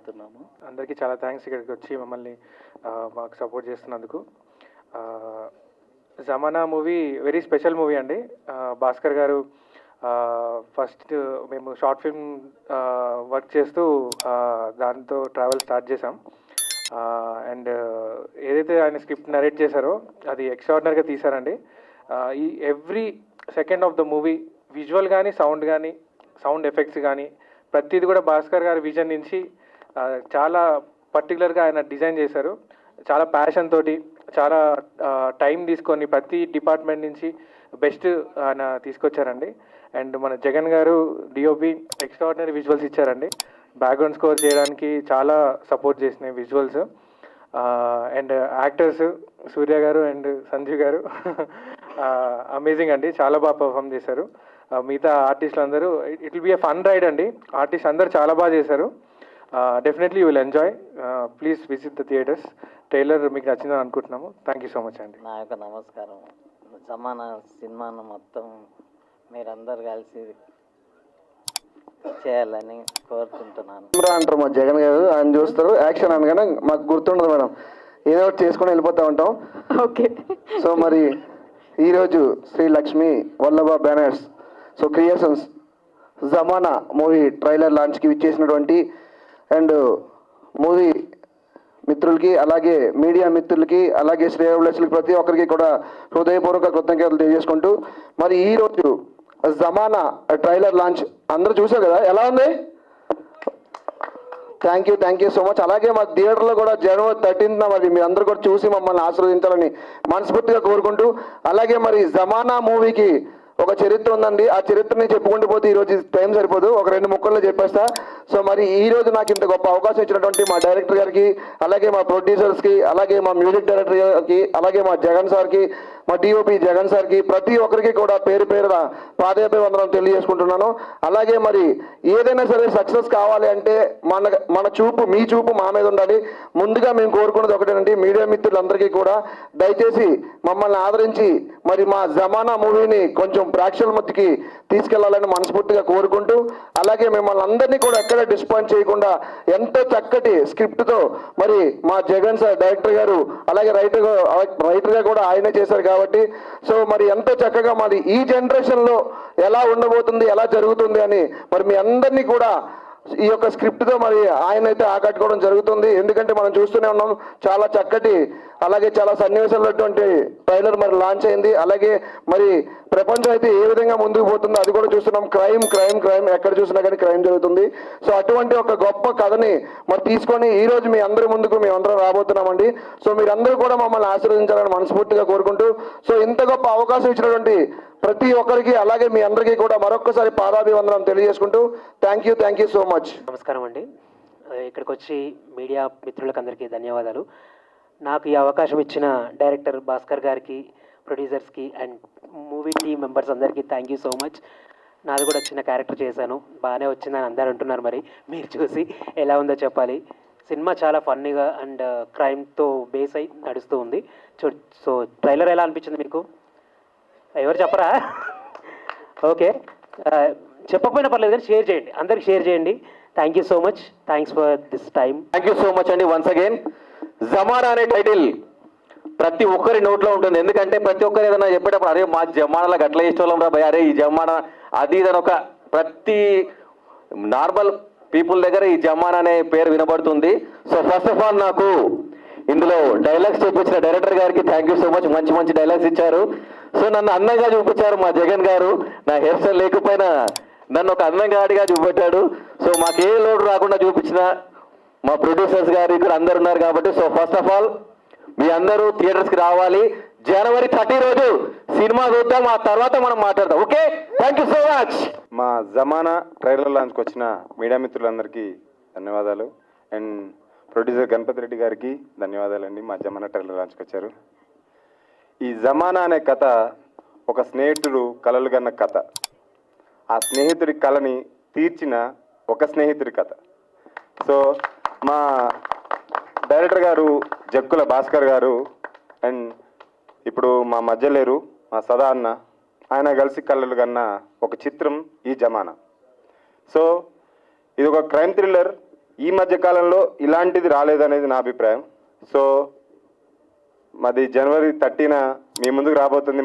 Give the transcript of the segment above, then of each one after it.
కోరుతున్నాము. అందరికీ చాలా థ్యాంక్స్ ఇక్కడికి వచ్చి మమ్మల్ని మాకు సపోర్ట్ చేస్తున్నందుకు. జమానా మూవీ వెరీ స్పెషల్ మూవీ అండి. భాస్కర్ గారు ఫస్ట్ మేము షార్ట్ ఫిల్మ్ వర్క్ చేస్తూ దాంతో ట్రావెల్ స్టార్ట్ చేసాం. అండ్ ఏదైతే ఆయన స్క్రిప్ట్ నరేట్ చేశారో అది ఎక్స్ట్రాడినరీగా తీశారండి. ఈ every second of the movie visual కానీ సౌండ్ ఎఫెక్ట్స్ కానీ ప్రతిది కూడా భాస్కర్ గారి విజన్ నుంచి చాలా పర్టికులర్గా ఆయన డిజైన్ చేశారు. చాలా ప్యాషన్ తోటి చాలా టైం తీసుకొని ప్రతి డిపార్ట్మెంట్ నుంచి బెస్ట్ ఆయన తీసుకొచ్చారండి. అండ్ మన జగన్ గారు డిఓపి ఎక్స్ట్రాడినరీ విజువల్స్ ఇచ్చారండి. బ్యాక్గ్రౌండ్ స్కోర్ చేయడానికి చాలా సపోర్ట్ చేసినాయి విజువల్స్. అండ్ యాక్టర్స్ సూర్య గారు అండ్ సంజీవ్ గారు అమేజింగ్ అండి, చాలా బాగా పర్ఫామ్ చేశారు. మిగతా ఆర్టిస్టులు అందరూ it will be a fun ride అండి. ఆర్టిస్ట్ అందరూ చాలా బాగా చేశారు. Definitely you will enjoy. Please visit the theatres. Trailer మీకు నచ్చిందని అనుకుంటున్నాము. థ్యాంక్ యూ సో మచ్ అండి. నా యొక్క నమస్కారం. జమానా సినిమాను మొత్తం మీరందరూ కలిసి చేయాలని కోరుకుంటున్నాను. అంటారు మా జగన్ గారు, ఆయన చూస్తారు యాక్షన్ అనగానే మాకు గుర్తుండదు మేడం, ఏదో ఒకటి చేసుకొని వెళ్ళిపోతూ ఉంటాం. ఓకే. సో మరి ఈరోజు Shri Lakshmi Vallabha banners creations Jamana movie trailer లాంచ్కి విచ్చేసినటువంటి అండ్ మూవీ మిత్రులకి, అలాగే మీడియా మిత్రులకి, అలాగే శ్రేయోభిలాషులకి ప్రతి ఒక్కరికి కూడా హృదయపూర్వక కృతజ్ఞతలు తెలియజేసుకుంటూ మరి ఈరోజు జమానా ట్రైలర్ లాంచ్ అందరూ చూసారు కదా, ఎలా ఉంది? Thank you so much. అలాగే మా థియేటర్లో కూడా జనవరి 13న మరి మీ అందరూ కూడా చూసి మమ్మల్ని ఆశీర్వదించాలని మనస్ఫూర్తిగా కోరుకుంటూ, అలాగే మరి జమానా మూవీకి ఒక చరిత్ర ఉందండి. ఆ చరిత్రని చెప్పుకుంటూ పోతే ఈరోజు టైం సరిపోదు, ఒక 2 ముక్కల్లో చెప్పేస్తా. సో మరి ఈరోజు నాకు ఇంత గొప్ప అవకాశం ఇచ్చినటువంటి మా డైరెక్టర్ గారికి, అలాగే మా ప్రొడ్యూసర్స్కి, అలాగే మా మ్యూజిక్ డైరెక్టర్ గారికి, అలాగే మా జగన్ సార్కి, మా డిఓపి జగన్ సార్కి, ప్రతి ఒక్కరికి కూడా పేరు పేరున పాదాభివందనం తెలియజేసుకుంటున్నాను. అలాగే మరి ఏదైనా సరే సక్సెస్ కావాలి అంటే మన చూపు, మీ చూపు మా మీద ఉండాలి. ముందుగా మేము కోరుకున్నది ఒకటేనండి, మీడియా మిత్రులందరికీ కూడా దయచేసి మమ్మల్ని ఆదరించి మరి మా జమానా మూవీని కొంచెం ప్రేక్షకుల మధ్యకి తీసుకెళ్లాలని మనస్ఫూర్తిగా కోరుకుంటూ, అలాగే మిమ్మల్ని అందరినీ కూడా ఎక్కడ డిస్పాయింట్ చేయకుండా ఎంతో చక్కటి స్క్రిప్ట్తో మరి మా జగన్ సార్ డైరెక్టర్ గారు, అలాగే రైటర్గా కూడా ఆయనే చేశారు కాబట్టి సో మరి ఎంతో చక్కగా మరి ఈ జనరేషన్లో ఎలా ఉండబోతుంది, ఎలా జరుగుతుంది అని మరి మీ అందరినీ కూడా ఈ యొక్క స్క్రిప్ట్తో మరి ఆయన అయితే ఆకట్టుకోవడం జరుగుతుంది. ఎందుకంటే మనం చూస్తూనే ఉన్నాం చాలా చక్కటి, అలాగే చాలా సన్నివేశాలటువంటి ట్రైలర్ మరి లాంచ్ అయింది. అలాగే మరి ప్రపంచం అయితే ఏ విధంగా ముందుకు పోతుందో అది కూడా చూస్తున్నాం. క్రైమ్ ఎక్కడ చూసినా కానీ క్రైమ్ జరుగుతుంది. సో అటువంటి ఒక గొప్ప కథని మరి తీసుకొని ఈరోజు మీ అందరి ముందుకు మేమందరం రాబోతున్నామండి. సో మీరందరూ కూడా మమ్మల్ని ఆశీర్వదించాలని మనస్ఫూర్తిగా కోరుకుంటూ, సో ఇంత గొప్ప అవకాశం ఇచ్చినటువంటి ప్రతి ఒక్కరికి, అలాగే మీ అందరికీ కూడా మరొక్కసారి పాదాభివందనం తెలియజేసుకుంటూ థ్యాంక్ యూ సో మచ్. నమస్కారం అండి. ఇక్కడికి వచ్చి మీడియా మిత్రులకు అందరికీ ధన్యవాదాలు. నాకు ఈ అవకాశం ఇచ్చిన డైరెక్టర్ భాస్కర్ గారికి, ప్రొడ్యూసర్స్కి అండ్ మూవీ టీమ్ మెంబర్స్ అందరికీ థ్యాంక్ యూ సో మచ్. నాది కూడా చిన్న క్యారెక్టర్ చేశాను, బాగానే వచ్చిందని అందరూ అంటున్నారు. మరి మీరు చూసి ఎలా ఉందో చెప్పాలి. సినిమా చాలా ఫన్నీగా అండ్ క్రైమ్తో బేస్ అయి నడుస్తూ ఉంది. సో ట్రైలర్ ఎలా అనిపించింది మీకు? ఎవరు చెప్పరా? ఓకే, చెప్పకపోయినా పర్లేదు కానీ షేర్ చేయండి, అందరికి షేర్ చేయండి. Thank you so much. Thanks for this time. Thank you so much అండి. వన్స్ అగైన్ జమానా అనే టైటిల్ ప్రతి ఒక్కరి నోట్లో ఉంటుంది. ఎందుకంటే ప్రతి ఒక్కరు ఏదైనా చెప్పేటప్పుడు అరే మా జమానాలకు అట్లా ఇష్టం రా భయ, అరే ఈ జమానా అది ఇదని ఒక ప్రతి నార్మల్ పీపుల్ దగ్గర ఈ జమానా అనే పేరు వినబడుతుంది. సో ఫస్ట్ ఆఫ్ ఆల్ నాకు ఇందులో డైలాగ్స్ చూపించిన డైరెక్టర్ గారికి థ్యాంక్ యూ సో మచ్. మంచి డైలాగ్స్ ఇచ్చారు. సో నన్ను అందంగా చూపించారు మా జగన్ గారు. నా హెయిర్ స్టైల్ లేకపోయినా నన్ను ఒక అందంగా ఆడిగా చూపెట్టాడు. సో మాకు ఏ లోటు రాకుండా చూపించిన మా ప్రొడ్యూసర్స్ గారు ఇక్కడ అందరు ఉన్నారు కాబట్టి సో ఫస్ట్ ఆఫ్ ఆల్ మీ అందరూ థియేటర్స్కి రావాలి. జనవరి 30 రోజు సినిమా చూద్దాం, ఆ తర్వాత మనం మాట్లాడదాం. Okay, thank you so much. మా జమానా ట్రైలర్ లాంచ్కి వచ్చిన మీడియా మిత్రులందరికీ ధన్యవాదాలు. అండ్ ప్రొడ్యూసర్ గణపతి రెడ్డి గారికి ధన్యవాదాలండి, మా జమానా ట్రైలర్ లాంచ్కి వచ్చారు. ఈ జమానా అనే కథ ఒక స్నేహితుడు కలలు కన్న కథ. ఆ స్నేహితుడి కళని తీర్చిన ఒక స్నేహితుడి కథ. సో మా డైరెక్టర్ గారు జక్కుల భాస్కర్ గారు అండ్ ఇప్పుడు మా మధ్య లేరు మా సదా అన్న, ఆయన కలిసి కళ్ళలు కన్న ఒక చిత్రం ఈ జమానా. సో ఇది ఒక క్రైమ్ థ్రిల్లర్ ఈ మధ్య కాలంలో ఇలాంటిది రాలేదనేది నా అభిప్రాయం. సో మాది జనవరి 30న మీ ముందుకు రాబోతుంది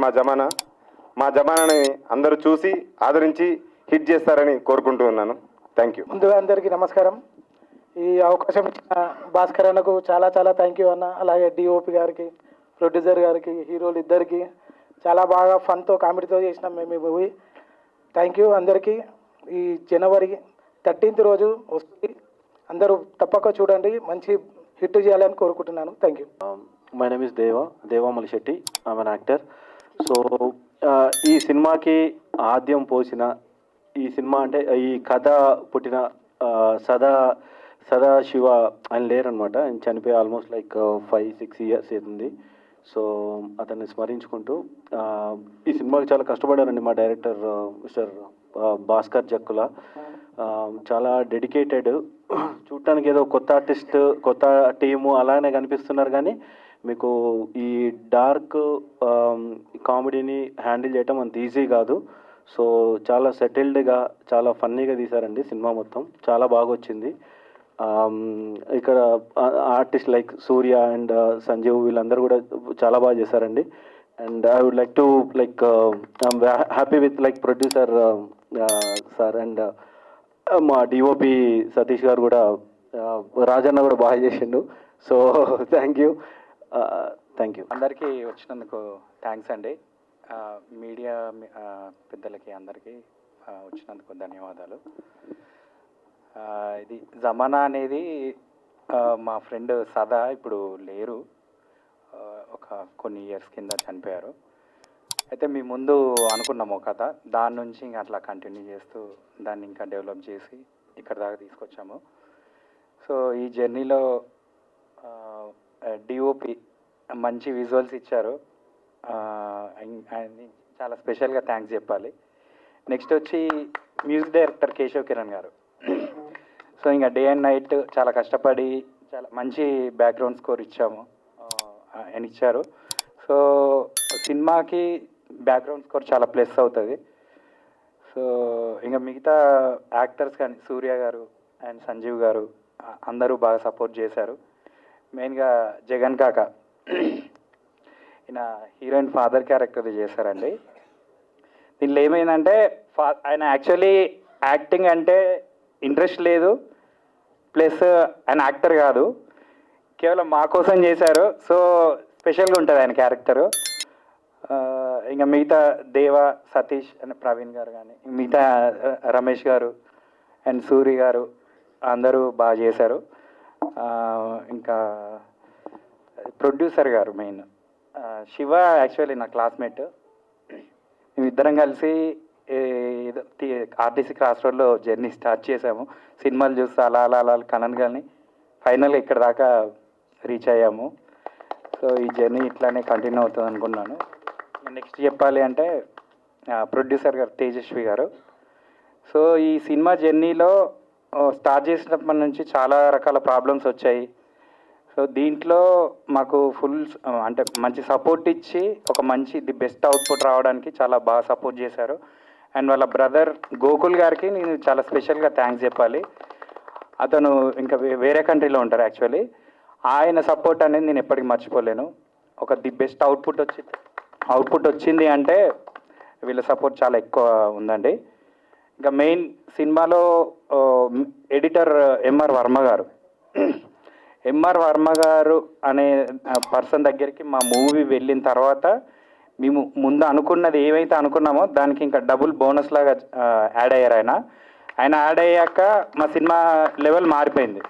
మా జమానాని అందరూ చూసి ఆదరించి హిట్ చేస్తారని కోరుకుంటూ ఉన్నాను. Thank you. ముందుగా అందరికీ నమస్కారం. ఈ అవకాశం ఇచ్చిన భాస్కర్ అన్నకు చాలా చాలా థ్యాంక్ యూ అన్న. అలాగే డిఓపి గారికి, ప్రొడ్యూసర్ గారికి, హీరోలు ఇద్దరికి చాలా బాగా ఫన్తో కామెడీతో చేసినాం మేము ఈ మూవీ. థ్యాంక్ యూ అందరికీ. ఈ జనవరి 13th రోజు వస్తుంది, అందరూ తప్పక చూడండి, మంచి హిట్ చేయాలని కోరుకుంటున్నాను. Thank you. My name is Deva Malishetty. I'm an actor. So ఈ సినిమాకి ఆద్యం పోసిన, ఈ సినిమా అంటే ఈ కథ పుట్టిన సదాశివ ఆయన లేరనమాట. ఆయన చనిపోయి ఆల్మోస్ట్ లైక్ 5-6 years అవుతుంది. సో అతన్ని స్మరించుకుంటూ ఈ సినిమాకి చాలా కష్టపడారండి మా డైరెక్టర్ మిస్టర్ భాస్కర్ జక్కుల. చాలా డెడికేటెడ్. చూడటానికి ఏదో కొత్త ఆర్టిస్ట్, కొత్త టీము అలానే కనిపిస్తున్నారు, కానీ మీకు ఈ డార్క్ కామెడీని హ్యాండిల్ చేయటం అంత ఈజీ కాదు. సో చాలా సెటిల్డ్గా, చాలా ఫన్నీగా తీశారండి సినిమా మొత్తం. చాలా బాగా వచ్చింది. ఇక్కడ artist like Surya and Sanjeev వీళ్ళందరూ కూడా చాలా బాగా చేశారండి. And I would like to I'm happy with like producer sir and మా డిఓపి సతీష్ గారు కూడా, రాజన్న కూడా బాగా చేసిండు. So thank you. అందరికీ వచ్చినందుకు థ్యాంక్స్ అండి. మీడియా పెద్దలకి అందరికీ వచ్చినందుకు ధన్యవాదాలు. ఇది జమానా అనేది మా ఫ్రెండ్ సదా ఇప్పుడు లేరు, ఒక కొన్ని ఇయర్స్ కింద చనిపోయారు. అయితే మీ ముందు అనుకున్నాము ఒక కథ, దాని నుంచి ఇంకా అట్లా కంటిన్యూ చేస్తూ దాన్ని ఇంకా డెవలప్ చేసి ఇక్కడ దాకా తీసుకొచ్చాము. సో ఈ జర్నీలో డిఓపి మంచి విజువల్స్ ఇచ్చారు, చాలా స్పెషల్గా థ్యాంక్స్ చెప్పాలి. నెక్స్ట్ వచ్చి మ్యూజిక్ డైరెక్టర్ కేశవ్ కిరణ్ గారు. సో ఇంకా డే అండ్ నైట్ చాలా కష్టపడి చాలా మంచి బ్యాక్గ్రౌండ్ స్కోర్ ఇచ్చాము, ఆయన ఇచ్చారు. సో సినిమాకి బ్యాక్గ్రౌండ్ స్కోర్ చాలా ప్లస్ అవుతుంది. సో ఇంకా మిగతా యాక్టర్స్ కానీ సూర్య గారు అండ్ సంజీవ్ గారు అందరూ బాగా సపోర్ట్ చేశారు. మెయిన్గా జగన్ కాక ఈయన హీరోయిన్ ఫాదర్ క్యారెక్టర్ చేశారండి. దీనిలో ఏమైందంటే ఆయన యాక్చువల్లీ యాక్టింగ్ అంటే ఇంట్రెస్ట్ లేదు, ప్లస్ ఆయన యాక్టర్ కాదు, కేవలం మా కోసం చేశారు. సో స్పెషల్గా ఉంటుంది ఆయన క్యారెక్టరు. ఇంకా మిగతా దేవ, సతీష్ అండ్ ప్రవీణ్ గారు కానీ, మిగతా రమేష్ గారు అండ్ సూరి గారు అందరూ బాగా చేశారు. ఇంకా ప్రొడ్యూసర్ గారు మెయిన్ శివ యాక్చువల్లీ నా క్లాస్మేట్. మేమిద్దరం కలిసి ఆర్టీసీ క్రాస్ రోడ్లో జర్నీ స్టార్ట్ చేసాము. సినిమాలు చూస్తూ అలా అలా అలా కనను కానీ ఫైనల్గా ఇక్కడ దాకా రీచ్ అయ్యాము. సో ఈ జర్నీ ఇట్లానే కంటిన్యూ అవుతుంది అనుకున్నాను. నెక్స్ట్ చెప్పాలి అంటే ప్రొడ్యూసర్ గారు తేజస్వి గారు. సో ఈ సినిమా జర్నీలో స్టార్ట్ చేసినప్పటి నుంచి చాలా రకాల ప్రాబ్లమ్స్ వచ్చాయి. సో దీంట్లో మాకు ఫుల్ అంటే మంచి సపోర్ట్ ఇచ్చి ఒక మంచి ది బెస్ట్ అవుట్పుట్ రావడానికి చాలా బాగా సపోర్ట్ చేశారు. అండ్ వాళ్ళ బ్రదర్ గోకుల్ గారికి నేను చాలా స్పెషల్గా థ్యాంక్స్ చెప్పాలి. అతను ఇంకా వేరే కంట్రీలో ఉంటారు యాక్చువల్లీ. ఆయన సపోర్ట్ అనేది నేను ఎప్పటికీ మర్చిపోలేను. ఒక ది బెస్ట్ అవుట్పుట్ వచ్చింది అంటే వీళ్ళ సపోర్ట్ చాలా ఎక్కువ ఉందండి. ఇంకా మెయిన్ సినిమాలో ఎడిటర్ ఎంఆర్ వర్మ గారు అనే పర్సన్ దగ్గరికి మా మూవీ వెళ్ళిన తర్వాత మేము ముందు అనుకున్నది ఏవైతే అనుకున్నామో దానికి ఇంకా డబుల్ బోనస్ లాగా యాడ్ అయ్యారు. ఆయన యాడ్ అయ్యాక మా సినిమా లెవెల్ మారిపోయింది.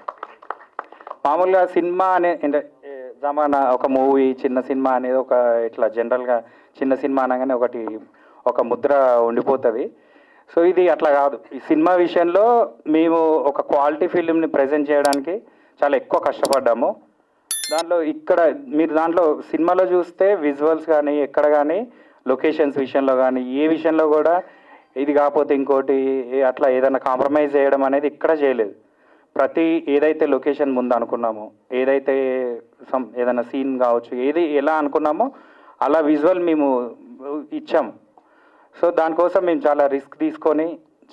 మామూలుగా సినిమా అనే అంటే జమానా ఒక మూవీ చిన్న సినిమా అనేది ఒక ఇట్లా జనరల్గా చిన్న సినిమా అనగానే ఒక ముద్ర ఉండిపోతుంది. సో ఇది అట్లా కాదు. ఈ సినిమా విషయంలో మేము ఒక క్వాలిటీ ఫిలింని ప్రజెంట్ చేయడానికి చాలా ఎక్కువ కష్టపడ్డాము. దాంట్లో మీరు దాంట్లో సినిమాలో చూస్తే విజువల్స్ కానీ ఎక్కడ కానీ లొకేషన్స్ విషయంలో కానీ ఏ విషయంలో కూడా ఇది కాకపోతే ఇంకోటి అట్లా ఏదైనా కాంప్రమైజ్ చేయడం అనేది ఇక్కడ చేయలేదు. ప్రతి ఏదైతే లొకేషన్ ముందు అనుకున్నామో, ఏదైతే ఏదైనా సీన్ కావచ్చు, ఏది ఎలా అనుకున్నామో అలా విజువల్ మేము ఇచ్చాము. సో దానికోసం మేము చాలా రిస్క్ తీసుకొని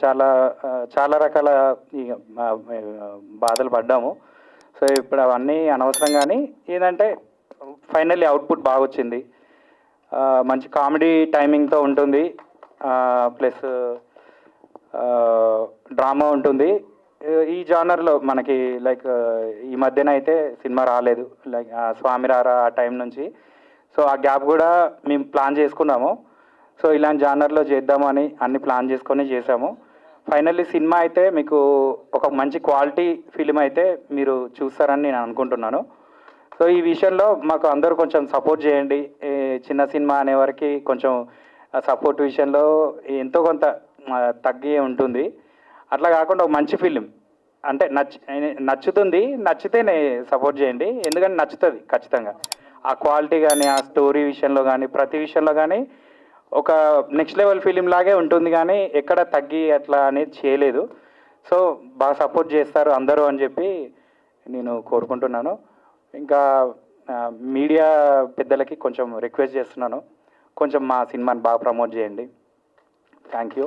చాలా రకాల ఇక బాధలు పడ్డాము. సో ఇప్పుడు అవన్నీ అనవసరం, కానీ ఏంటంటే ఫైనల్లీ అవుట్పుట్ బాగా వచ్చింది. మంచి కామెడీ టైమింగ్తో ఉంటుంది, ప్లస్ డ్రామా ఉంటుంది. ఈ జానర్లో మనకి లైక్ ఈ మధ్యన అయితే సినిమా రాలేదు, లైక్ స్వామిరారా ఆ టైం నుంచి. సో ఆ గ్యాప్ కూడా మేము ప్లాన్ చేసుకున్నాము. సో ఇలాంటి జానర్లో చేద్దామని అన్ని ప్లాన్ చేసుకొని చేసాము. ఫైనల్లీ సినిమా అయితే మీకు ఒక మంచి క్వాలిటీ ఫిలిం అయితే మీరు చూస్తారని నేను అనుకుంటున్నాను. సో ఈ విషయంలో మాకు అందరూ కొంచెం సపోర్ట్ చేయండి. చిన్న సినిమా అనే వరకు కొంచెం సపోర్ట్ విషయంలో ఎంతో కొంత తగ్గి ఉంటుంది. అట్లా కాకుండా ఒక మంచి ఫిలిం అంటే నచ్చుతుంది, నచ్చితేనే సపోర్ట్ చేయండి, ఎందుకంటే నచ్చుతుంది ఖచ్చితంగా. ఆ క్వాలిటీ కానీ, ఆ స్టోరీ విషయంలో కానీ, ప్రతి విషయంలో కానీ ఒక నెక్స్ట్ లెవెల్ ఫిలిం లాగే ఉంటుంది, కానీ ఎక్కడ తగ్గి అట్లా అనేది చేయలేదు. సో బాగా సపోర్ట్ చేస్తారు అందరూ అని చెప్పి నేను కోరుకుంటున్నాను. ఇంకా మీడియా పెద్దలకి కొంచెం రిక్వెస్ట్ చేస్తున్నాను, కొంచెం మా సినిమాని బాగా ప్రమోట్ చేయండి. Thank you.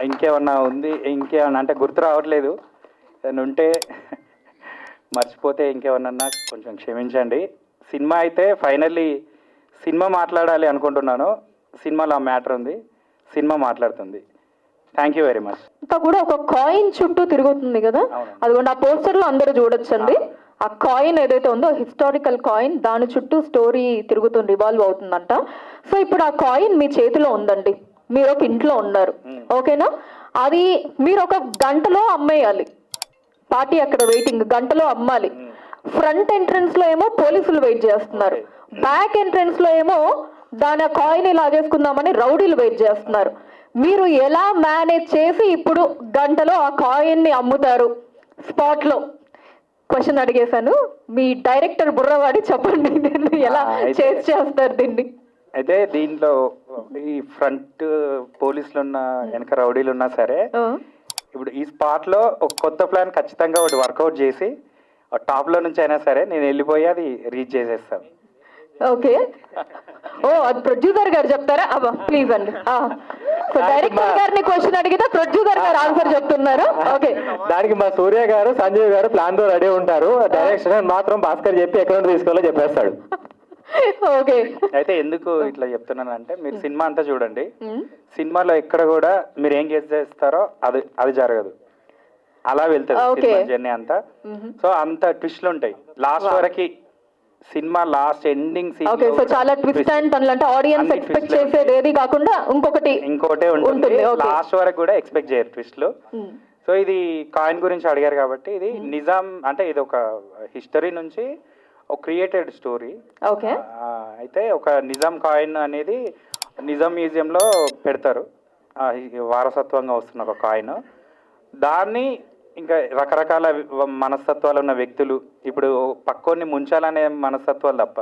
ఇంకేమన్నా ఉంది, ఇంకేమన్నా అంటే గుర్తు రావట్లేదు, ఏదైనా ఉంటే మర్చిపోతే ఇంకేమన్నా కొంచెం క్షమించండి. సినిమా అయితే ఫైనల్లీ సినిమా మాట్లాడాలి అనుకుంటున్నాను. సినిమాలో ఆ మ్యాటర్ ఉంది, సినిమా మాట్లాడుతుంది. Thank you very much. ఇంకా కూడా ఒక కాయిన్ చుట్టూ తిరుగుతుంది కదా, అదిగోండి ఆ పోస్టర్లో అందరూ చూడొచ్చండి. ఆ కాయిన్ ఏదైతే ఉందో హిస్టారికల్ కాయిన్, దాని చుట్టూ స్టోరీ తిరుగుతుంది, రివాల్వ్ అవుతుందంట. సో ఇప్పుడు ఆ కాయిన్ మీ చేతిలో ఉందండి, మీరు ఒక ఇంట్లో ఉన్నారు, ఓకేనా? అది మీరు ఒక గంటలో అమ్మేయాలి. పార్టీ అక్కడ వెయిటింగ్, గంటలో అమ్మాలి. ఫ్రంట్ ఎంట్రన్స్ లో ఏమో పోలీసులు వెయిట్ చేస్తున్నారు, బ్యాక్ ఎంట్రన్స్ లో ఏమో దాని కాయిన్ లాగేసుకుందామని రౌడీలు వెయిట్ చేస్తున్నారు. మీరు ఎలా మేనేజ్ చేసి ఇప్పుడు గంటలో ఆ కాయిన్ ని అమ్ముతారు? స్పాట్ లో క్వశ్చన్ అడిగేశాను, మీ డైరెక్టర్ బుర్రవాడి చెప్పండి దీన్ని ఎలా చేస్తారు దీన్ని. అయితే దీంట్లో ఈ ఫ్రంట్ పోలీసులు ఉన్న, వెనక రౌడీలు ఉన్నా సరే, ఇప్పుడు ఈ స్పాట్ లో ఒక కొత్త ప్లాన్ ఖచ్చితంగా ఒకటి వర్కౌట్ చేసి టాప్ లో నుంచి అయినా సరే నేను వెళ్ళిపోయి అది రీచ్ చేసేస్తాను. ఓకే, ఓ అది ప్రొడ్యూసర్ గారు చెప్తారా? అబ్బా ప్లీజ్ అండి. సో డైరెక్టర్ గారిని క్వశ్చన్ అడిగితే ప్రొడ్యూసర్ గారు ఆన్సర్ చెప్తున్నారు. ఓకే, దానికి మా సూర్య గారు, సంజయ్ గారు ప్లాన్ తో రెడీ ఉంటారు. డైరెక్షన్ మాత్రం భాస్కర్ చెప్పి ఎక్కడ తీసుకోవాలో చెప్పేస్తాడు. ఓకే, అయితే ఎందుకు ఇట్లా చెప్తున్నాను అంటే, మీరు సినిమా అంతా చూడండి, సినిమాలో ఎక్కడ కూడా మీరు ఏం గెస్ చేస్తారో అది జరగదు, అలా వెళ్తుంది జర్నీ అంతా. సో అంత ట్విస్ట్లు ఉంటాయి లాస్ట్ వరకు. Cinema last ending scene okay, so చాలా ట్విస్ట్ అండ్ టర్న్, అంటే ఆడియన్స్ ఎక్స్పెక్ట్ చేసేది ఏది కాకుండా ఇంకోటే ఉంటుంది. లాస్ట్ వరకు కూడా ఎక్స్పెక్ట్ చేయరు ట్విస్ట్లు. సో ఇది కాయిన్ గురించి అడిగారు కాబట్టి, ఇది నిజాం అంటే ఇది ఒక హిస్టరీ నుంచి ఒక క్రియేటెడ్ స్టోరీ. ఓకే, అయితే ఒక నిజాం కాయిన్ అనేది నిజాం మ్యూజియంలో పెడతారు, వారసత్వంగా వస్తున్న ఒక కాయిన్. దాన్ని ఇంకా రకరకాల మనస్తత్వాలు ఉన్న వ్యక్తులు, ఇప్పుడు పక్కోడిని ముంచాలనే మనస్తత్వాలు తప్ప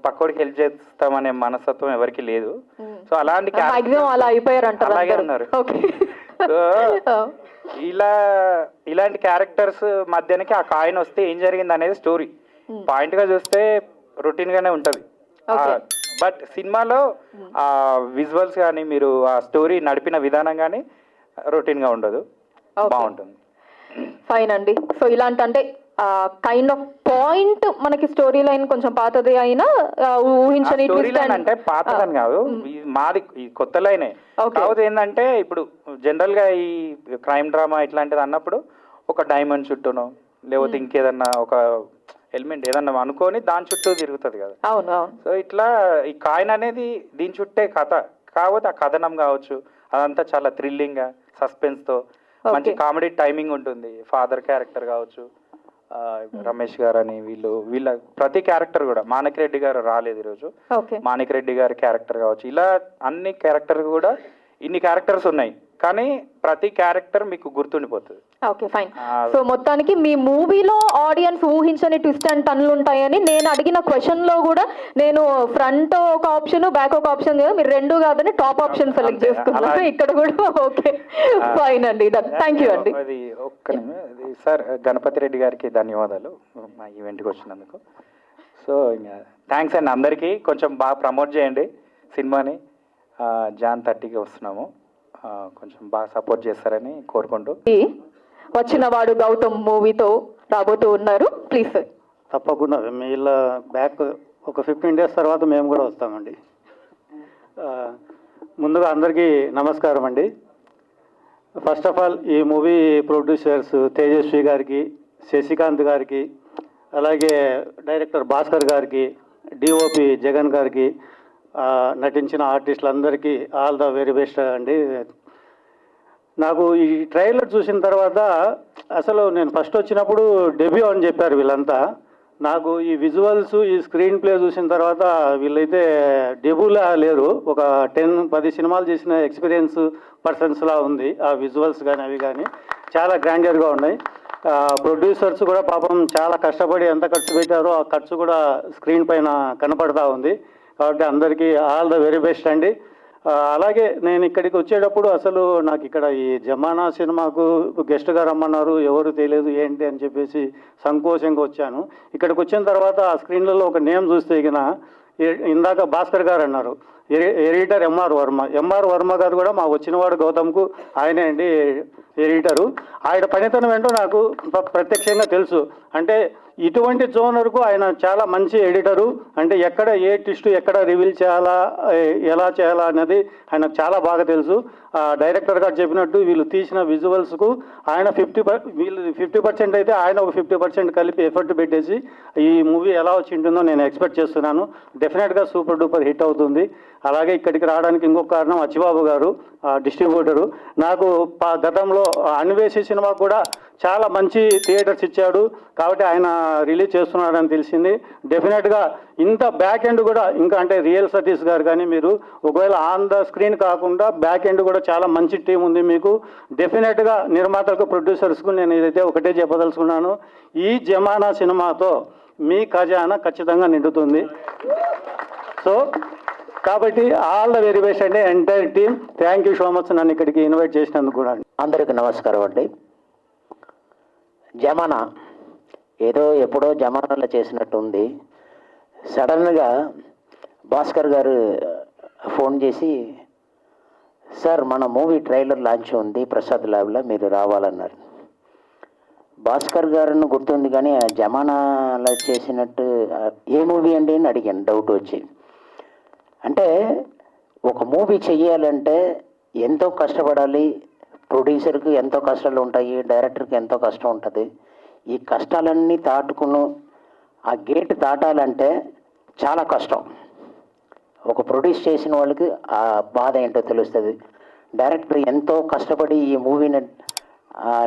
పక్కోడికి హెల్ప్ చేస్తామనే మనస్తత్వం ఎవరికి లేదు. సో అలాంటి అలాగే ఉన్నారు. సో ఇలాంటి క్యారెక్టర్స్ మధ్యనకి ఆ కాయిన్ వస్తే ఏం జరిగింది అనేది స్టోరీ. పాయింట్ గా చూస్తే రొటీన్ గానే ఉంటది, బట్ సినిమాలో ఆ విజువల్స్ కానీ, మీరు ఆ స్టోరీ నడిపిన విధానం కానీ రొటీన్ గా ఉండదు, బాగుంటుంది. ఫైన్ అండి. సో ఇలాంటి అంటే కైండ్ ఆఫ్ పాయింట్ మనకి స్టోరీ లైన్ కొంచెం పాతది అయినా ఊహించని అంటే పాతదని కాదు, మాది ఈ కొత్త లైనే. కాకపోతే ఏంటంటే ఇప్పుడు జనరల్ గా ఈ క్రైమ్ డ్రామా ఇట్లాంటిది అన్నప్పుడు ఒక డైమండ్ చుట్టూనో లేకపోతే ఇంకేదన్నా ఒక ఎలిమెంట్ ఏదన్నా అనుకొని దాని చుట్టూ తిరుగుతుంది కదా. సో ఇట్లా ఈ కాయిన్ అనేది దీని చుట్టే కథ, కాకపోతే ఆ కథనం కావచ్చు అదంతా చాలా థ్రిల్లింగ్ గా సస్పెన్స్ తో మంచి కామెడీ టైమింగ్ ఉంటుంది. ఫాదర్ క్యారెక్టర్ కావచ్చు, రమేష్ గారు అని వీళ్ళ ప్రతి క్యారెక్టర్ కూడా, మాణిక్ రెడ్డి గారు రాలేదు ఈరోజు, మాణిక్ రెడ్డి గారి క్యారెక్టర్ కావచ్చు, ఇలా అన్ని క్యారెక్టర్ కూడా ఇన్ని క్యారెక్టర్స్ ఉన్నాయి, కానీ ప్రతి క్యారెక్టర్ మీకు గుర్తుండిపోతుంది. Okay fine. సో మొత్తానికి మీ మూవీలో ఆడియన్స్ ఊహించని ట్విస్ట్ అండ్ టర్న్లు ఉంటాయని నేను అడిగిన క్వశ్చన్ లో కూడా నేను ఫ్రంట్ ఒక ఆప్షన్ బ్యాక్ ఒక ఆప్షన్ కదా, మీరు రెండు కాదని టాప్ ఆప్షన్ సెలెక్ట్ చేసుకున్నారు ఇక్కడ కూడా. ఓకే ఫైన్ అండి, థ్యాంక్ యూ అండి. అది ఒక్క సార్ గణపతి రెడ్డి గారికి ధన్యవాదాలు మా ఈవెంట్కి వచ్చినందుకు. సో ఇంకా థ్యాంక్స్ అండి అందరికీ. కొంచెం బాగా ప్రమోట్ చేయండి సినిమాని. జాన్ 30కి వస్తున్నాము. కొంచెం బాగా సపోర్ట్ చేస్తారని కోరుకుంటూ వచ్చిన వాడు గౌతమ్ మూవీతో రాబోతూ ఉన్నారు. Please sir. తప్పకుండా మీ ఇలా బ్యాక్ ఒక 15 డేస్ తర్వాత మేము కూడా వస్తామండి. ముందుగా అందరికీ నమస్కారం అండి. ఫస్ట్ ఆఫ్ ఆల్ ఈ మూవీ ప్రొడ్యూసర్స్ తేజస్వి గారికి, శశికాంత్ గారికి, అలాగే డైరెక్టర్ భాస్కర్ గారికి, డిఓపి జగన్ గారికి, నటించిన ఆర్టిస్టులందరికీ ఆల్ ద వెరీ బెస్ట్ అండి. నాకు ఈ ట్రైలర్ చూసిన తర్వాత అసలు నేను ఫస్ట్ వచ్చినప్పుడు డెబ్యూ అని చెప్పారు వీళ్ళంతా. నాకు ఈ విజువల్స్ ఈ స్క్రీన్ ప్లే చూసిన తర్వాత వీళ్ళైతే డెబ్యూలా లేరు, ఒక 10-10 సినిమాలు చేసిన ఎక్స్పీరియన్స్ పర్సన్స్లా ఉంది. ఆ విజువల్స్ కానీ అవి కానీ చాలా గ్రాండియర్గా ఉన్నాయి. ప్రొడ్యూసర్స్ కూడా పాపం చాలా కష్టపడి ఎంత ఖర్చు పెట్టారో ఆ ఖర్చు కూడా స్క్రీన్ పైన కనపడతా ఉంది. కాబట్టి అందరికీ ఆల్ ద వెరీ బెస్ట్ అండి. అలాగే నేను ఇక్కడికి వచ్చేటప్పుడు అసలు నాకు ఇక్కడ ఈ జమానా సినిమాకు గెస్ట్గా రమ్మన్నారు, ఎవరు తెలియదు ఏంటి అని చెప్పేసి సంకోచంగా వచ్చాను. ఇక్కడికి వచ్చిన తర్వాత ఆ స్క్రీన్లలో ఒక నేమ్ చూస్తే ఇందాక భాస్కర్ గారు అన్నారు, ఎడిటర్ ఎంఆర్ వర్మ గారు కూడా మా వచ్చినవాడు గౌతమ్కు ఆయనే అండి ఎడిటరు. ఆయన పనితనం ఏంటో నాకు ప్రత్యక్షంగా తెలుసు. అంటే ఇటువంటి జోనర్కు ఆయన చాలా మంచి ఎడిటరు. అంటే ఎక్కడ ఏ ట్విస్ట్ ఎక్కడ రివీల్ చేయాలా, ఎలా చేయాలా అనేది ఆయనకు చాలా బాగా తెలుసు. డైరెక్టర్ గారు చెప్పినట్టు వీళ్ళు తీసిన విజువల్స్కు ఆయన 50% అయితే ఆయన ఒక 50% కలిపి ఎఫర్ట్ పెట్టేసి ఈ మూవీ ఎలా వచ్చి ఉంటుందో నేను ఎక్స్పెక్ట్ చేస్తున్నాను. డెఫినెట్గా సూపర్ డూపర్ హిట్ అవుతుంది. అలాగే ఇక్కడికి రావడానికి ఇంకొక కారణం అచ్చిబాబు గారు, డిస్ట్రిబ్యూటరు. నాకు గతంలో అన్వేషి సినిమా కూడా చాలా మంచి థియేటర్స్ ఇచ్చాడు. కాబట్టి ఆయన రిలీజ్ చేస్తున్నారని తెలిసింది. డెఫినెట్గా ఇంత బ్యాక్ ఎండ్ కూడా ఇంకా అంటే రియల్ సతీష్ గారు కానీ మీరు ఒకవేళ ఆన్ ద స్క్రీన్ కాకుండా బ్యాక్ ఎండ్ కూడా చాలా మంచి టీం ఉంది మీకు. డెఫినెట్గా నిర్మాతలకు, ప్రొడ్యూసర్స్కు నేను ఇదైతే ఒకటే చెప్పదలుచుకున్నాను, ఈ జమానా సినిమాతో మీ ఖజానా ఖచ్చితంగా నిండుతుంది. సో కాబట్టి ఆల్ ద వెరీ బెస్ట్ అండి entire team. Thank you so much నన్ను ఇక్కడికి ఇన్వైట్ చేసినందుకు కూడా. అందరికీ నమస్కారం అండి. జమానా ఏదో ఎప్పుడో జమానాలో చేసినట్టు ఉంది. సడన్గా భాస్కర్ గారు ఫోన్ చేసి, సార్ మన మూవీ ట్రైలర్ లాంచ్ ఉంది ప్రసాద్ ల్యాబ్లో, మీరు రావాలన్నారు. భాస్కర్ గారిని గుర్తుంది కానీ జమానాలో చేసినట్టు ఏ మూవీ అండి అని అడిగాను డౌట్ వచ్చి. అంటే ఒక మూవీ చెయ్యాలంటే ఎంతో కష్టపడాలి, ప్రొడ్యూసర్కి ఎంతో కష్టాలు ఉంటాయి, డైరెక్టర్కి ఎంతో కష్టం ఉంటుంది. ఈ కష్టాలన్నీ దాటుకుని ఆ గేట్ దాటాలంటే చాలా కష్టం. ఒక ప్రొడ్యూస్ చేసిన వాళ్ళకి ఆ బాధ ఏంటో తెలుస్తుంది. డైరెక్టర్ ఎంతో కష్టపడి ఈ మూవీని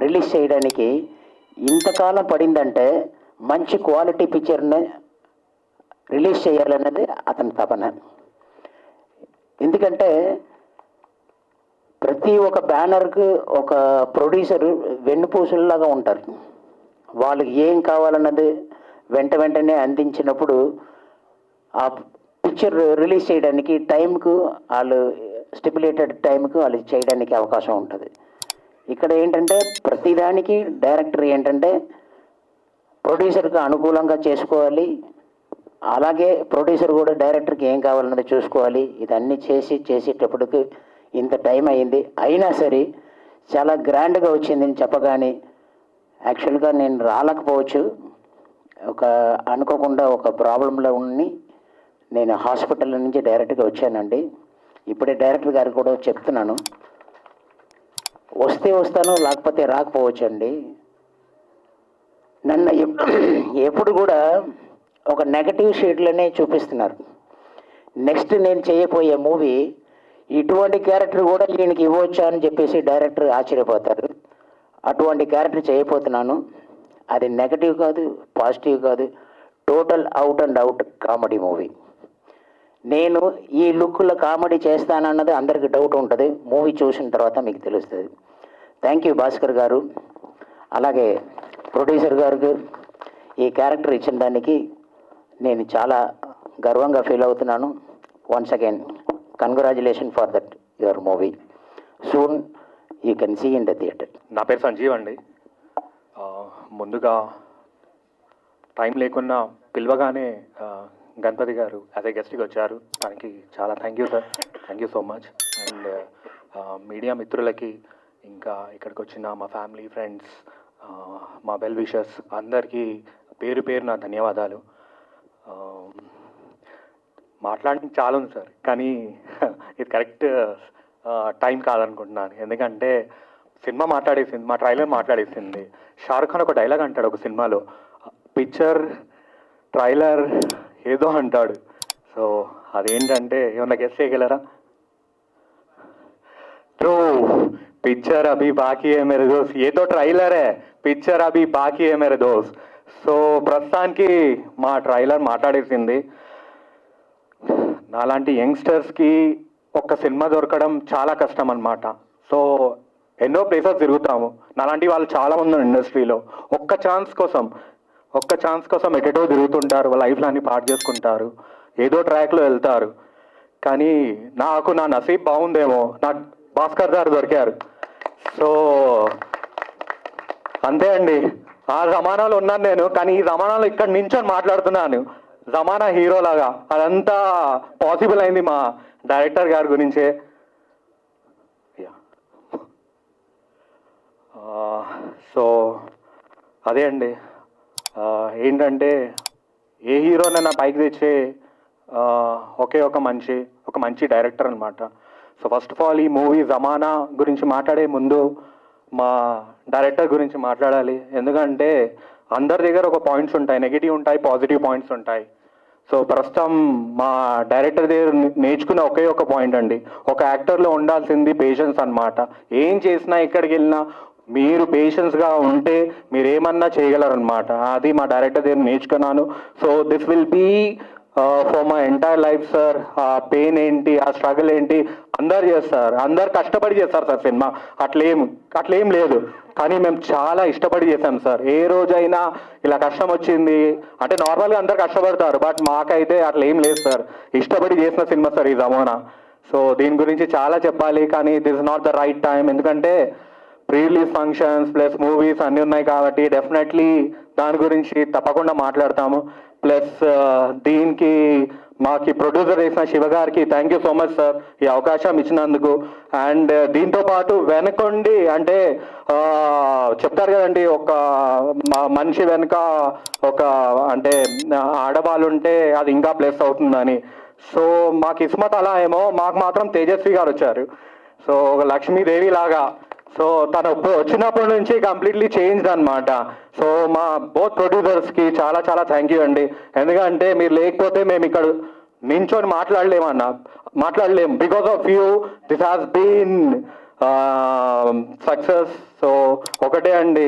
రిలీజ్ చేయడానికి ఇంతకాలం పడిందంటే మంచి క్వాలిటీ పిక్చర్ని రిలీజ్ చేయాలన్నది అతని తపన. ఎందుకంటే ప్రతి ఒక్క బ్యానర్కి ఒక ప్రొడ్యూసర్ వెన్నుపూసల్లాగా ఉంటారు. వాళ్ళకి ఏం కావాలన్నది వెంటనే అందించినప్పుడు ఆ పిక్చర్ రిలీజ్ చేయడానికి టైంకు వాళ్ళు స్టిపులేటెడ్ టైంకు వాళ్ళు చేయడానికి అవకాశం ఉంటుంది. ఇక్కడ ఏంటంటే ప్రతిదానికి డైరెక్టర్ ఏంటంటే ప్రొడ్యూసర్కి అనుకూలంగా చేసుకోవాలి, అలాగే ప్రొడ్యూసర్ కూడా డైరెక్టర్కి ఏం కావాలన్నది చూసుకోవాలి. ఇదన్నీ చేసేటప్పటికి ఇంత టైం అయింది. అయినా సరే చాలా గ్రాండ్గా వచ్చిందని చెప్పగానే యాక్చువల్గా నేను రాలేకపోవచ్చు, ఒక అనుకోకుండా ఒక ప్రాబ్లంలో ఉండి నేను హాస్పిటల్ నుంచి డైరెక్ట్గా వచ్చానండి. ఇప్పుడే డైరెక్టర్ గారికి కూడా చెప్తున్నాను, వస్తే వస్తాను లేకపోతే రాకపోవచ్చండి. నన్ను ఎప్పుడు కూడా ఒక నెగటివ్ షేడ్లోనే చూపిస్తున్నారు. నెక్స్ట్ నేను చేయబోయే మూవీ ఇటువంటి క్యారెక్టర్ కూడా ఈయనకి ఇవ్వచ్చా అని చెప్పేసి డైరెక్టర్ ఆశ్చర్యపోతారు. అటువంటి క్యారెక్టర్ చేయబోతున్నాను. అది నెగటివ్ కాదు, పాజిటివ్ కాదు, total out and out comedy movie. నేను ఈ లుక్లో కామెడీ చేస్తానన్నది అందరికీ డౌట్ ఉంటుంది, మూవీ చూసిన తర్వాత మీకు తెలుస్తుంది. థ్యాంక్ యూ భాస్కర్ గారు, అలాగే ప్రొడ్యూసర్ గారికి ఈ క్యారెక్టర్ ఇచ్చిన దానికి నేను చాలా గర్వంగా ఫీల్ అవుతున్నాను. Once again congratulation for that your movie. Soon you can see in the theatre. నా పేరు సంజీవ్ అండి. ముందుగా టైం లేకున్నా పిలవగానే గణపతి గారు యాజ్ ఎ గెస్ట్గా వచ్చారు. దానికి చాలా thank you sir, thank you so much. And media మిత్రులకి, ఇంకా ఇక్కడికి వచ్చిన మా ఫ్యామిలీ, ఫ్రెండ్స్, మా వెల్ విషర్స్ అందరికీ పేరు పేరు నా ధన్యవాదాలు. మాట్లాడడానికి చాలా ఉంది సార్, కానీ ఇది కరెక్ట్ టైం కాదనుకుంటున్నాను. ఎందుకంటే సినిమా మాట్లాడేసింది, మా ట్రైలర్ మాట్లాడేసింది. షారుఖ్ ఖాన్ ఒక డైలాగ్ అంటాడు ఒక సినిమాలో, పిక్చర్ ట్రైలర్ ఏదో అంటాడు. సో అదేంటంటే ఏమన్నా గెస్ చేయగలరా? तो पिक्चर अभी बाकी है मेरे दोस्त, ये तो ट्राइलर है, पिक्चर अभी बाकी है मेरे दोस्त. సో ప్రస్తుతానికి మా ట్రైలర్ మాట్లాడేసింది. నాలాంటి యంగ్స్టర్స్కి ఒక్క సినిమా దొరకడం చాలా కష్టం అన్నమాట. సో ఎన్నో ప్లేసెస్ తిరుగుతాము, నాలాంటి వాళ్ళు చాలా మంది ఇండస్ట్రీలో. ఒక్క ఛాన్స్ కోసం ఎటెటో తిరుగుతుంటారు, వాళ్ళ లైఫ్లో అన్ని పాడు చేసుకుంటారు, ఏదో ట్రాక్లో వెళ్తారు. కానీ నాకు నా నసీబ్ బాగుందేమో, నాకు భాస్కర్ గారు దొరికారు. సో అంతే అండి, ఆ జమానాలో ఉన్నాను నేను, కానీ ఈ జమానాలో ఇక్కడ నించొని మాట్లాడుతున్నాను జమానా హీరోలాగా. అదంతా పాసిబుల్ అయింది మా డైరెక్టర్ గారి గురించే. సో అదే అండి, ఏంటంటే ఏ హీరోనైనా పైకి తెచ్చే ఒకే ఒక మంచి డైరెక్టర్ అనమాట. సో ఫస్ట్ ఆఫ్ ఆల్ ఈ మూవీ జమానా గురించి మాట్లాడే ముందు మా డైరెక్టర్ గురించి మాట్లాడాలి. ఎందుకంటే అందరి దగ్గర ఒక పాయింట్స్ ఉంటాయి, నెగిటివ్ ఉంటాయి, పాజిటివ్ పాయింట్స్ ఉంటాయి. సో ప్రస్తుతం మా డైరెక్టర్ దగ్గర నేర్చుకున్న ఒకే ఒక పాయింట్ అండి, ఒక యాక్టర్లో ఉండాల్సింది పేషెన్స్ అన్నమాట. ఏం చేసినా ఎక్కడికి వెళ్ళినా మీరు పేషెన్స్గా ఉంటే మీరు ఏమన్నా చేయగలరనమాట. అది మా డైరెక్టర్ దగ్గర నేర్చుకున్నాను. So this will be for my entire life sir. ఆ పెయిన్ ఏంటి, ఆ స్ట్రగుల్ ఏంటి అందరు చేస్తారు, అందరు కష్టపడి చేస్తారు సార్ సినిమా. అట్లేం లేదు, కానీ మేము చాలా ఇష్టపడి చేసాం సార్. ఏ రోజైనా ఇలా కష్టం వచ్చింది అంటే నార్మల్గా అందరు కష్టపడతారు, బట్ మాకైతే అట్లా ఏం లేదు సార్. ఇష్టపడి చేసిన సినిమా సార్ ఈ జమానా. సో దీని గురించి చాలా చెప్పాలి, కానీ this is not the right time. ఎందుకంటే pre release functions plus movies అన్నీ ఉన్నాయి కాబట్టి డెఫినెట్లీ దాని గురించి తప్పకుండా మాట్లాడతాము. ప్లస్ దీనికి మాకు ప్రొడ్యూసర్ చేసిన శివ గారికి thank you so much sir ఈ అవకాశం ఇచ్చినందుకు. అండ్ దీంతో పాటు వెనకొండి అంటే చెప్తారు కదండి, ఒక మనిషి వెనుక ఒక అంటే ఆడవాళ్ళు ఉంటే అది ఇంకా ప్లస్ అవుతుందని. సో మా కిస్మత్ అలా ఏమో, మాకు మాత్రం తేజస్వి గారు వచ్చారు. సో ఒక లక్ష్మీదేవి లాగా. సో తను వచ్చినప్పటి నుంచి కంప్లీట్లీ చేంజ్డ్ అనమాట. సో మా బోత్ ప్రొడ్యూసర్స్కి చాలా చాలా థ్యాంక్ యూ అండి. ఎందుకంటే మీరు లేకపోతే మేము ఇక్కడ నించొని మాట్లాడలేం. Because of you this has been success. So ఒకటే అండి,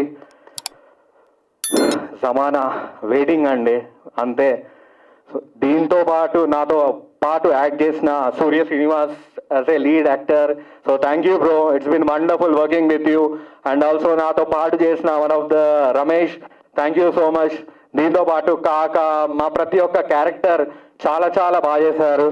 జమానా వెయిటింగ్ అండి, అంతే. దీంతో పాటు నాతో పాటు యాక్ట్ చేసిన Surya Srinivas as a lead actor. So thank you bro, it's been wonderful working with you. And also నాతో పాటు చేసిన one of the Ramesh, thank you so much. దీంతో పాటు కాక మా ప్రతి ఒక్క క్యారెక్టర్ చాలా చాలా బాగా చేశారు.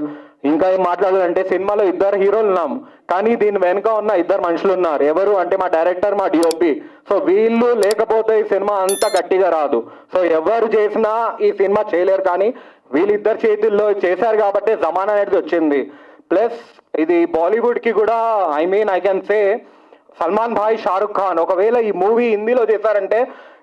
ఇంకా ఏం మాట్లాడాలంటే సినిమాలో 2 హీరోలు ఉన్నాం, కానీ దీని వెనుక ఉన్న 2 మనుషులు ఉన్నారు. ఎవరు అంటే మా డైరెక్టర్, మా డిఓపి. సో వీళ్ళు లేకపోతే ఈ సినిమా అంత గట్టిగా రాదు. సో ఎవరు చేసినా ఈ సినిమా చేయలేరు, కానీ వీళ్ళిద్దరు చేతుల్లో చేశారు కాబట్టి జమానా అనేది వచ్చింది. ప్లస్ ఇది బాలీవుడ్కి కూడా I can say Salman bhai, Shahrukh Khan ఒకవేళ ఈ మూవీ హిందీలో చేశారంటే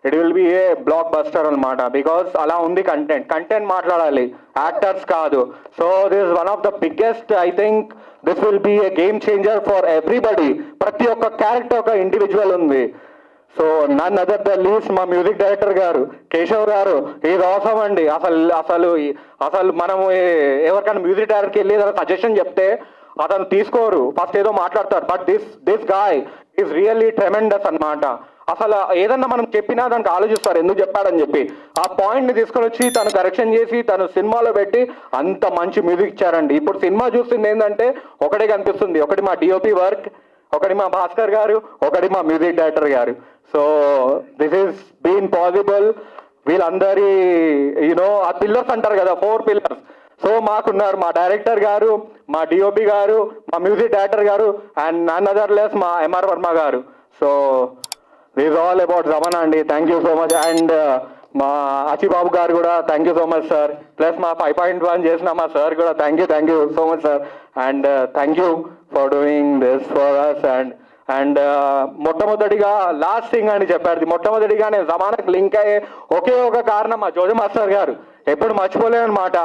it will be a blockbuster అనమాట. బికాస్ అలా ఉంది కంటెంట్ మాట్లాడాలి, యాక్టర్స్ కాదు. So this is one of the biggest, I think this will be a game changer for everybody. ప్రతి ఒక్క క్యారెక్టర్ ఒక ఇండివిజువల్ ఉంది. So none other the least మా మ్యూజిక్ డైరెక్టర్ గారు కేశవ్ గారు ఇది అవసరం అండి. అసలు మనము ఎవరికైనా మ్యూజిక్ డైరెక్టర్కి వెళ్ళి ఏదైనా సజెషన్ చెప్తే అతను తీసుకోరు, ఫస్ట్ ఏదో మాట్లాడతారు. But this guy is really tremendous అన్నమాట. అసలు ఏదన్నా మనం చెప్పినా దానికి ఆలోచిస్తారు ఎందుకు చెప్పాడని చెప్పి. ఆ పాయింట్ని తీసుకొని వచ్చి తను కరెక్షన్ చేసి తను సినిమాలో పెట్టి అంత మంచి మ్యూజిక్ ఇచ్చారండి. ఇప్పుడు సినిమా చూస్తుంది ఏంటంటే ఒకటే కనిపిస్తుంది, ఒకటి మా డిఓపి వర్క్, ఒకటి మా భాస్కర్ గారు, ఒకటి మా మ్యూజిక్ డైరెక్టర్ గారు. So this is been possible వీళ్ళందరి ఆ పిల్లర్స్ అంటారు కదా, 4 పిల్లర్స్. సో మాకున్నారు మా డైరెక్టర్ గారు, మా డిఓపి గారు, మా మ్యూజిక్ డైరెక్టర్ గారు, అండ్ నన్ అదర్ లెస్ మా ఎంఆర్ వర్మ గారు. So this all about Zamana అండి. Thank you so much. And మా ఆచిబాబు గారు కూడా thank you so much sir. Plus మా 5.1 చేసిన మా సార్ కూడా thank you so much sir. And thank you for doing this for us. And మొట్టమొదటిగా లాస్ట్ థింగ్ అని చెప్పారు. మొట్టమొదటిగా నేను జమానాకి లింక్ అయ్యే ఒకే ఒక కారణం మా జోజో మాస్టర్ గారు. ఎప్పుడు మర్చిపోలేనమాట.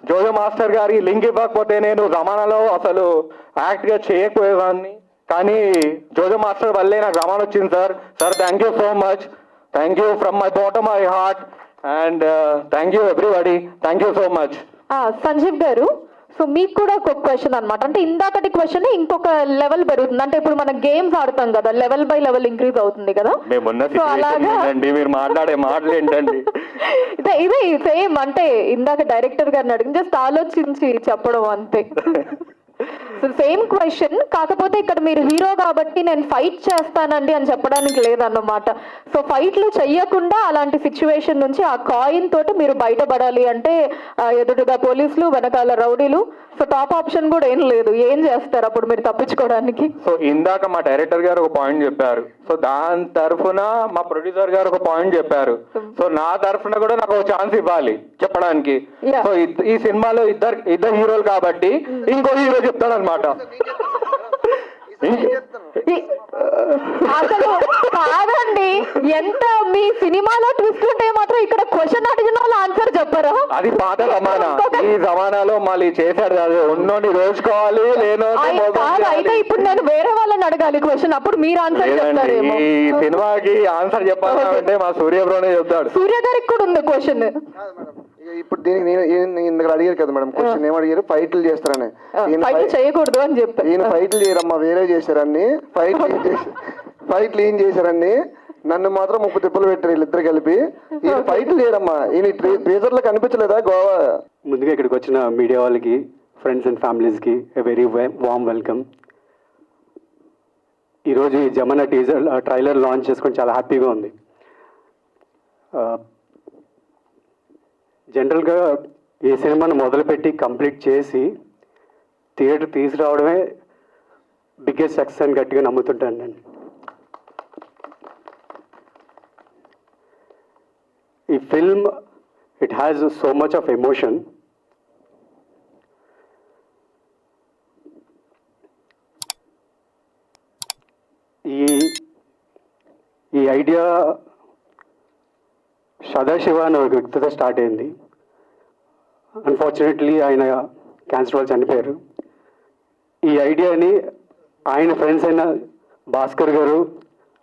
జోజో మాస్టర్ గారి లింక్ ఇవ్వకపోతే నేను జమానాలో అసలు యాక్ట్గా చేయకపోయేదాన్ని. కానీ జోజో మాస్టర్ వల్లే నాకు జమానా వచ్చింది sir. Sir thank you so much. Thank you from my bottom my heart. And thank you everybody. Thank you so much. Sanjeev గారు, సో మీకు కూడా ఒక క్వశ్చన్ అనమాట. అంటే ఇందాకటి క్వశ్చన్ ఇంకొక లెవెల్ పెరుగుతుంది. అంటే ఇప్పుడు మనం గేమ్స్ ఆడతాం కదా, లెవెల్ బై లెవెల్ ఇంక్రీజ్ అవుతుంది కదా. సో అలాగా మీరు మాట్లాడే మాటలు ఏంటండి? ఇదే సేమ్. అంటే ఇందాక డైరెక్టర్ గారిని అడిగి జస్ట్ ఆలోచించి చెప్పడం అంతే. Same question. కాకపోతే ఇక్కడ మీరు హీరో కాబట్టి నేను ఫైట్ చేస్తానండి అని చెప్పడానికి లేదన్నమాట. సో ఫైట్లు చెయ్యకుండా అలాంటి సిచ్యువేషన్ నుంచి ఆ కాయిన్ తోటి మీరు బయటపడాలి అంటే ఎదురుగా పోలీసులు, వెనకాల రౌడీలు. సో టాప్ ఆప్షన్ కూడా ఏం లేదు. ఏం చేస్తారు అప్పుడు మీరు తప్పించుకోవడానికి? సో ఇందాక మా డైరెక్టర్ గారు ఒక పాయింట్ చెప్పారు. సో దాని తరఫున మా ప్రొడ్యూసర్ గారు ఒక పాయింట్ చెప్పారు. సో నా తరఫున కూడా నాకు ఒక ఛాన్స్ ఇవ్వాలి చెప్పడానికి. సో ఈ సినిమాలో ఇద్దరు హీరోలు కాబట్టి ఇంకో హీరో చెప్తాడు అనమాట. అసలు కాదండి, ఎంత మీ సినిమాలో ట్విస్ట్ ఉంటే మాత్రం ఇక్కడ క్వశ్చన్ అడిగిన వాళ్ళు ఆన్సర్ చెప్పరా? అది పాత జమానా. ఈ జమానాలో మళ్ళీ చేశాడు కాదు. ఉన్నోని రోజుకోవాలి, అయితే ఇప్పుడు నేను వేరే వాళ్ళని అడగాలి క్వశ్చన్, అప్పుడు మీరు ఆన్సర్ చెప్తారేమో. ఈ సినిమాకి ఆన్సర్ చెప్పాలంటే మా సూర్య బ్రోనే చెప్తాడు. సూర్య గారికి కూడా ఉంది క్వశ్చన్. ఇప్పుడు దీనికి నేను ఇందుకు అడిగారు కదా మేడం క్వశ్చన్. ఏమడిగారు? ఫైట్లు చేస్తారని. చేయకూడదు అని చెప్పి ఈయన ఫైట్లు చేయరమ్మా, వేరే చేశారని. ఫైట్లు ఏం చేశారని నన్ను మాత్రం 30 తిప్పలు పెట్టారు వీళ్ళిద్దరు కలిపి. ఈయన ఫైట్లు చేయరమ్మా. ఈయన ట్రేజర్ లో కనిపించలేదా గోవా? ముందుగా ఇక్కడికి వచ్చిన మీడియా వాళ్ళకి, ఫ్రెండ్స్ అండ్ ఫ్యామిలీస్కి వెరీ వామ్ వెల్కమ్. ఈరోజు ఈ జమానా ట్రైలర్ లాంచ్ చేసుకొని చాలా హ్యాపీగా ఉంది. జనరల్గా ఈ సినిమాను మొదలుపెట్టి కంప్లీట్ చేసి థియేటర్ తీసుకురావడమే బిగ్గెస్ట్ సక్సెస్ అని గట్టిగా నమ్ముతుంటాను నేను. ఈ film it has so much of emotion. ఈ ఐడియా సదాశివ అనే ఒక వ్యక్తితో స్టార్ట్ అయింది. అన్ఫార్చునేట్లీ ఆయన క్యాన్సర్ వల్ల చనిపోయారు. ఈ ఐడియాని ఆయన ఫ్రెండ్స్ అయిన భాస్కర్ గారు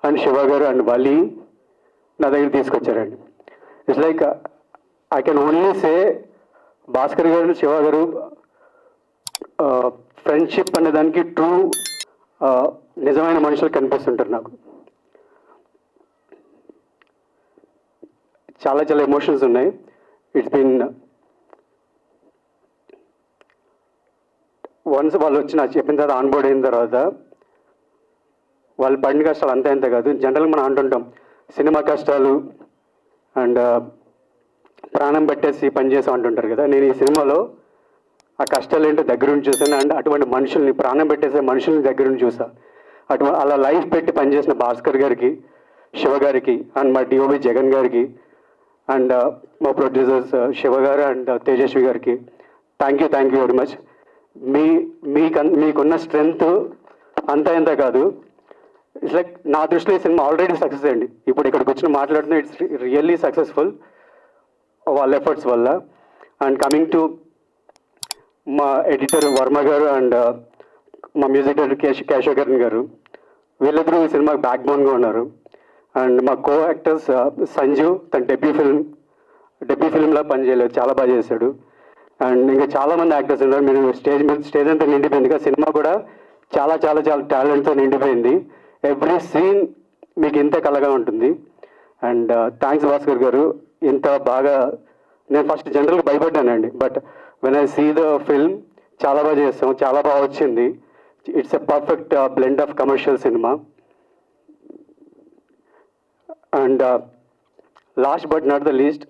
అండ్ శివ గారు అండ్ వలి నా దగ్గర తీసుకొచ్చారండి. It's like I can only say Bhaskar garu Shiva గారు ఫ్రెండ్షిప్ అనే దానికి ట్రూ నిజమైన మనుషులు కనిపిస్తుంటారు నాకు. చాలా చాలా ఎమోషన్స్ ఉన్నాయి. ఇట్స్ బీన్ వన్స్ వాళ్ళు వచ్చి నాకు చెప్పిన తర్వాత ఆన్బోర్డ్ అయిన తర్వాత వాళ్ళు పడిన కష్టాలు అంతే అంతే కాదు. జనరల్గా మనం అంటుంటాం సినిమా కష్టాలు అండ్ ప్రాణం పెట్టేసి పనిచేసాం అంటుంటారు కదా. నేను ఈ సినిమాలో ఆ కష్టాలు ఏంటో దగ్గరుండి చూసాను. అండ్ అటువంటి మనుషుల్ని, ప్రాణం పెట్టేసే మనుషుల్ని దగ్గరుండి చూసా. అలా లైఫ్ పెట్టి పనిచేసిన భాస్కర్ గారికి, శివ గారికి అండ్ మా డిఓబి జగన్ గారికి అండ్ మా ప్రొడ్యూసర్స్ శివ గారు అండ్ తేజస్వి గారికి థ్యాంక్ యూ వెరీ మచ్. మీకున్న స్ట్రెంగ్త్ అంతా ఎంత కాదు. ఇట్స్ లైక్ నా దృష్టిలో ఈ సినిమా ఆల్రెడీ సక్సెస్ అండి. ఇప్పుడు ఇక్కడికి వచ్చిన మాట్లాడుతున్నా ఇట్స్ రియల్లీ సక్సెస్ఫుల్ వాళ్ళ ఎఫర్ట్స్ వల్ల. అండ్ కమింగ్ టు మా ఎడిటర్ వర్మ గారు అండ్ మా మ్యూజిక్ డైరెక్టర్ కేశవకరణ్ గారు, వీళ్ళిద్దరూ ఈ సినిమాకి బ్యాక్ బోన్గా ఉన్నారు. అండ్ మా కో యాక్టర్స్ సంజు, తన డెబ్యూ ఫిల్మ్లా పనిచేయలేదు, చాలా బాగా చేశాడు. అండ్ ఇంకా చాలామంది యాక్టర్స్ ఉన్నారు. మీరు స్టేజ్ అంతా నిండిపోయింది కదా. సినిమా కూడా చాలా చాలా చాలా టాలెంట్తో నిండిపోయింది. ఎవ్రీ సీన్ మీకు ఇంత కలగా ఉంటుంది. అండ్ థ్యాంక్స్ భాస్కర్ గారు. ఇంత బాగా నేను ఫస్ట్ జనరల్గా భయపడ్డానండి. But when I see the film చాలా బాగా చేస్తాం, చాలా బాగా వచ్చింది. It's a perfect blend of commercial cinema. And last but not the least,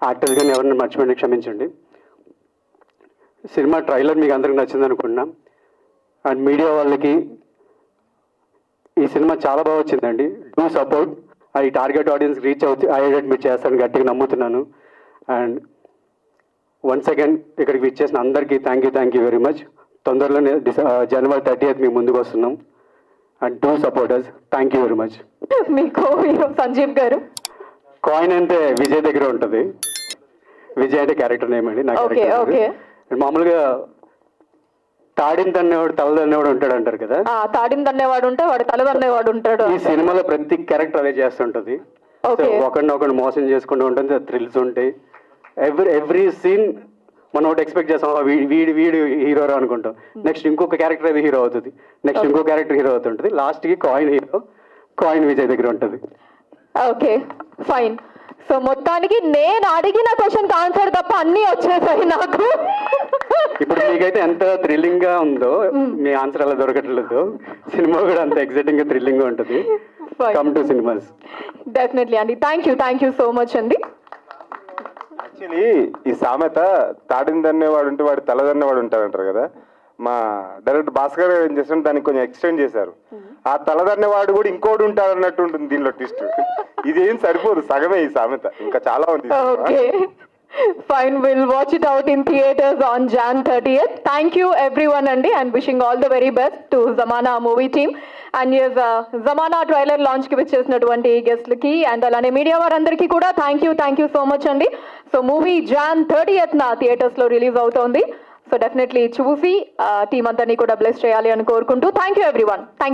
actors కానీ ఎవరిని మర్చిపోయినా క్షమించండి. సినిమా ట్రైలర్ మీకు అందరికి నచ్చింది అనుకుంటున్నాం. అండ్ మీడియా వాళ్ళకి ఈ సినిమా చాలా బాగా వచ్చిందండి. Do support. అది టార్గెట్ ఆడియన్స్ రీచ్ అయ్యేటట్టు మీరు చేస్తారని గట్టిగా నమ్ముతున్నాను. అండ్ వన్స్ అగైన్ ఇక్కడికి విచ్చేసిన అందరికీ థ్యాంక్ యూ వెరీ మచ్. తొందరలోనే January 30th మీ ముందుకు వస్తున్నాం. And do supporters. Thank you very much. మీకు హీరో సంజీవ్ గారు. కాయిన్ అంటే విజయ్ దగ్గర ఉంటుంది. విజయ్ అంటే క్యారెక్టర్ నేమ్ అండి. నా ఓకే ఓకే. మామూలుగా తాడిని తన్నేవాడు తల తన్నేవాడు ఉంటాడు అంటారు కదా. తాడిని తన్నేవాడు ఉంటే వాడు తల తన్నేవాడు ఉంటాడు. ఈ సినిమాలో ప్రతి క్యారెక్టర్ అదే చేస్తుంటది. ఒకరినొకరు మోసం చేసుకుంటూ ఉంటుంది, థ్రిల్స్ ఉంటాయి. ఎవ్రీ సీన్ మనం ఒకటి ఎక్స్పెక్ట్ చేస్తాం, వీడు హీరో అనుకుంటాం. నెక్స్ట్ ఇంకొక క్యారెక్టర్ అది హీరో అవుతుంది, నెక్స్ట్ ఇంకో క్యారెక్టర్ హీరో అవుతుంటుంది, లాస్ట్కి కాయిన్ హీరో, కాయిన్ విజయ్ దగ్గర ఉంటుంది. Okay fine. సో మొత్తానికి నేను అడిగిన క్వశ్చన్ ఆన్సర్ తప్ప అన్నీ వచ్చేసాయి నాకు. ఇప్పుడు మీకైతే ఎంత థ్రిల్లింగ్ గా ఉందో మీ ఆన్సర్ అలా దొరకట్లేదు. సినిమా కూడా అంత ఎగ్జైటింగ్ గా థ్రిల్లింగ్ గా ఉంటుంది. Come to cinemas. డెఫినెట్లీ అండి. థ్యాంక్ యూ సో మచ్ అండి. యాక్చువల్లీ ఈ సామెత తాడిని దన్నేవాడు ఉంటే వాడు తల దన్నేవాడు ఉంటారంటారు కదా. మా డైరెక్టర్ భాస్కర్ గారు ఏం చేస్తారంటే దానికి కొంచెం ఎక్స్టెండ్ చేశారు. ఆ తలదన్నేవాడు కూడా ఇంకోటి ఉంటాడు అన్నట్టు ఉంటుంది దీనిలో ట్విస్ట్. ఇదేం సరిపోదు, సగమే ఈ సామెత, ఇంకా చాలా ఉంది. Okay fine, will watch it out in theatres on Jan 30th. Thank you everyone అండి and wishing all the very best to Jamana movie team. And ఎస్ జమానా ట్రైలర్ లాంచ్కి విచ్చేసినటువంటి గెస్ట్లకి అండ్ అలానే మీడియా వారందరికీ కూడా థ్యాంక్ యూ సో మచ్ అండి. So movie Jan 30th థియేటర్స్లో రిలీజ్ అవుతోంది. సో డెఫినెట్లీ చూసి టీమ్ అంతని కూడా బ్లెస్ చేయాలి అని కోరుకుంటూ థ్యాంక్ యూ ఎవ్రీవన్.